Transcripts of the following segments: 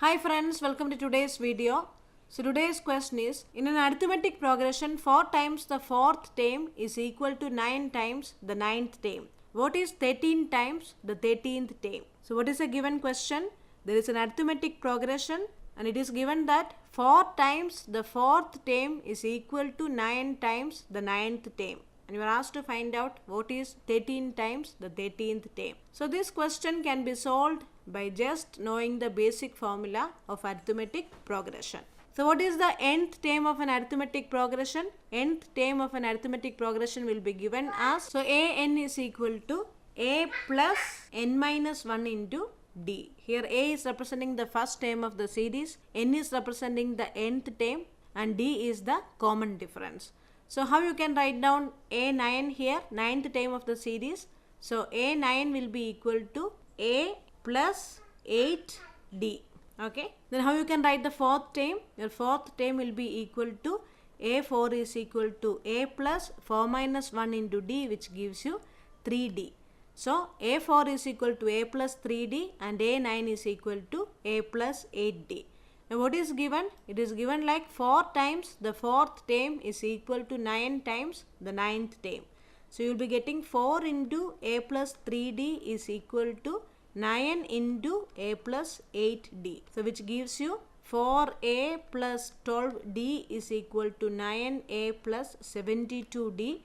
Hi friends, welcome to today's video. So today's question is, in an arithmetic progression, 4 times the 4th term is equal to 9 times the 9th term. What is 13 times the 13th term? So what is a given question? There is an arithmetic progression and it is given that 4 times the 4th term is equal to 9 times the 9th term. And you are asked to find out what is 13 times the 13th term. So this question can be solved by just knowing the basic formula of arithmetic progression. So what is the nth term of an arithmetic progression? Nth term of an arithmetic progression will be given as, so an is equal to a plus n minus 1 into d. Here a is representing the first term of the series, n is representing the nth term and d is the common difference. So how you can write down a9 here, 9th term of the series. So a9 will be equal to a plus 8d. Okay. Then how you can write the 4th term? Your 4th term will be equal to a4 is equal to a plus 4 minus 1 into d, which gives you 3d. So a4 is equal to a plus 3d and a9 is equal to a plus 8d. Now what is given? It is given like 4 times the 4th term is equal to 9 times the 9th term. So you will be getting 4 into a plus 3d is equal to 9 into a plus 8d. So which gives you 4a plus 12d is equal to 9a plus 72d.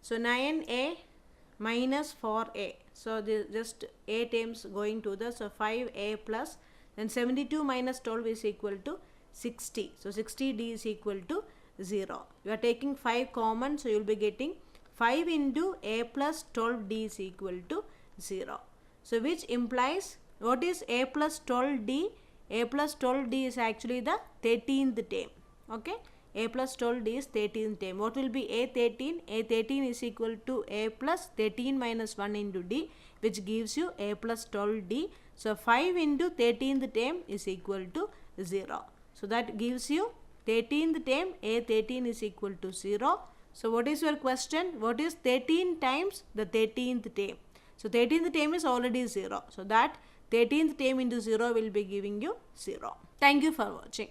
So 9a minus 4a. So just a terms going to the, so 5a plus, then 72 minus 12 is equal to 60. So 60d is equal to 0. You are taking 5 common, so you will be getting 5 into a plus 12d is equal to 0. So which implies, what is a plus 12d? A plus 12d is actually the 13th term. Okay. A plus 12d is 13th term. What will be a13? A13 is equal to a plus 13 minus 1 into d, which gives you a plus 12d. So 5 into 13th term is equal to 0. So that gives you 13th term, a13 is equal to 0. So what is your question? What is 13 times the 13th term? So 13th term is already 0. So that 13th term into 0 will be giving you 0. Thank you for watching.